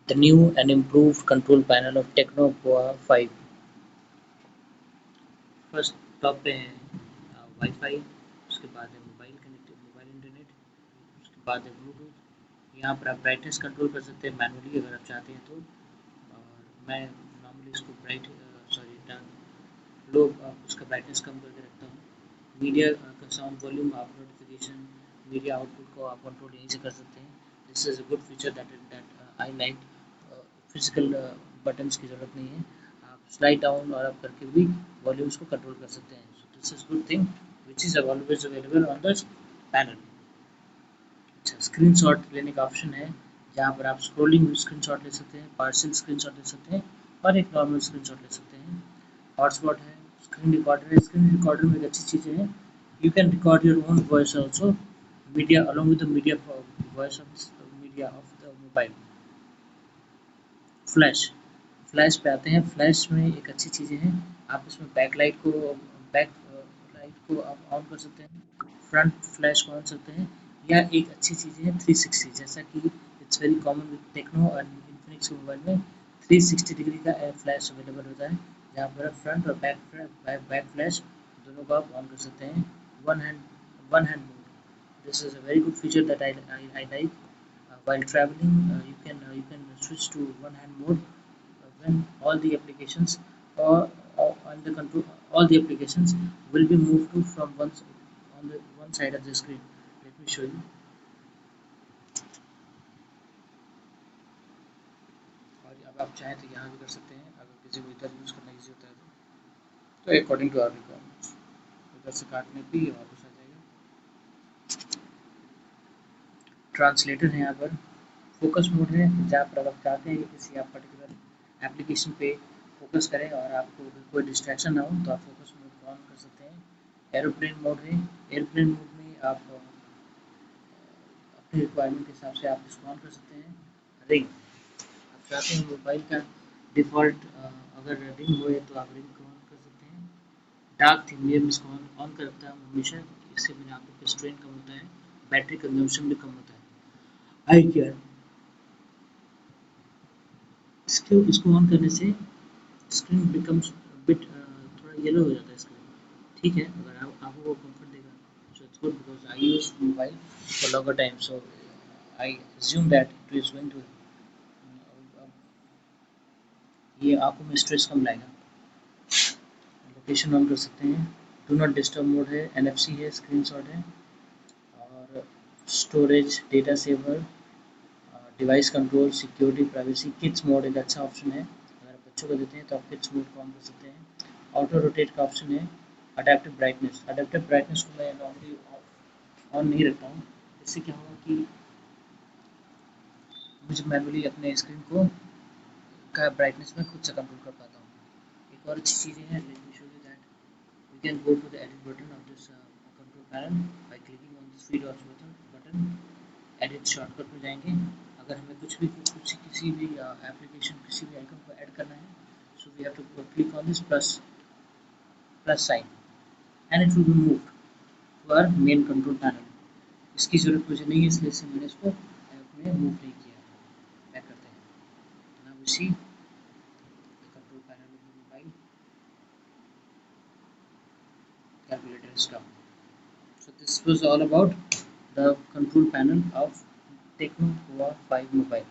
The new and improved control panel of Tecno POVA 5. First top पे है wifi, उसके बाद है मोबाइल कनेक्ट, मोबाइल इंटरनेट, उसके बाद है ब्लूटूथ। यहाँ पर आप ब्राइटनेस कंट्रोल कर सकते हैं मैनुअली अगर आप चाहते हैं तो। और मैं नॉर्मली इसको ब्राइट सॉरी लो उसका ब्राइटनेस कम करके रखता हूँ। मीडिया का साउंड वॉल्यूम, आप नोटिफिकेशन, मीडिया आउटपुट को आप कंट्रोल यहीं से कर सकते हैं। This is a good feature that I like. Physical buttons की ज़रूरत नहीं है, आप स्लाइड डाउन और अप करके भी वॉल्यूम्स को कंट्रोल कर सकते हैं। So this is good thing which is always available on the panel. अच्छा, स्क्रीनशॉट लेने का ऑप्शन है, जहाँ पर आप स्क्रॉलिंग स्क्रीनशॉट ले सकते हैं, पार्शियल स्क्रीनशॉट ले सकते हैं और एक नॉर्मल स्क्रीनशॉट ले सकते हैं। हॉटस्पॉट है, स्क्रीन रिकॉर्डर है। स्क्रीन रिकॉर्डर में एक अच्छी चीज़ है, you can record your own voice also, media along with the media voice of media of the mobile. Flash, flash पे आते हैं। फ्लैश में एक अच्छी चीज़ें हैं, आप इसमें बैक लाइट को आप ऑन कर सकते हैं, फ्रंट फ्लैश को ऑन कर सकते हैं, या एक अच्छी चीज़ है 360, जैसा कि it's very common with Tecno और इन्फिनिक्स मोबाइल में 360 डिग्री का फ्लैश अवेलेबल होता है, जहाँ पर फ्रंट और बैक फ्लैश दोनों को आप ऑन कर सकते हैं। One hand mode, this is a very good feature that I like. While traveling, you can switch to one hand mode when all the applications or on the control all the applications will be moved to from on the one side of the screen. Let me show you. और अब आप चाहें तो यहाँ भी कर सकते हैं, अगर किसी को इधर यूज़ करना इजी होता है तो अकॉर्डिंग टू आवर रिक्वायरमेंट्स इधर से काटने पे ये वापस आ जाएगा। ट्रांसलेटर है यहाँ पर। फोकस मोड है, जहाँ पर आप चाहते हैं कि किसी आप पर्टिकुलर एप्लीकेशन पे फोकस करें और आपको कोई डिस्ट्रैक्शन ना हो तो आप फोकस मोड को ऑन कर सकते हैं। एरोप्लेन मोड है, एरोप्लेन मोड में आप अपने रिक्वायरमेंट के हिसाब से आप इसको ऑन कर सकते हैं। रिंग, आप चाहते हैं मोबाइल का डिफ़ॉल्ट अगर रिंग हो तो आप रिंग को ऑन कर सकते हैं। डार्क थीम में इसको ऑन करता हूँ हमेशा, इससे मेरे आंखों पे स्ट्रेन कम होता है, बैटरी कंजम्पशन भी कम होता है। आई केयर, इसको ऑन करने से स्क्रीन बिकम्स बिट थोड़ा येलो हो जाता है स्क्रीन। ठीक है, अगर आपको वो कंफर्ट देगा so it's good, because I use mobile for longer time, so I assume that it is going to ये आंखों में स्ट्रेस कम लाएगा। लोकेशन ऑन कर सकते हैं। डू नॉट डिस्टर्ब मोड है, एनएफसी है, स्क्रीनशॉट है, और storage, data saver, device control, security, privacy. Kids mode एक अच्छा ऑप्शन है, अगर आप बच्चों को देते हैं तो आप किड्स मोड को ऑन कर सकते हैं। ऑटो रोटेट का ऑप्शन है। अडेप्टिव ब्राइटनेस, अडेप्टिव ब्राइटनेस को मैं नॉर्मली ऑन नहीं रखता हूँ, इससे क्या होगा कि मुझे मैनुअली अपने स्क्रीन को का ब्राइटनेस में खुद से कंट्रोल कर पाता हूँ। एक और अच्छी चीज़ है, let me show you that we can go to the edit button of this control panel by clicking on this three dots button. Edit shortcut में जाएंगे, अगर हमें कुछ किसी भी एप्लीकेशन किसी भी आइकन को ऐड करना है, so we have to click on this plus sign and it will be moved to our main control panel. इसकी ज़रूरत मुझे नहीं है, इसलिए से मैंने इसको अपने मूव नहीं किया है। बैक करते हैं, now we see the control panel of the mobile. Calculator is down. So this was all about the control panel of Tecno POVA 5 mobile.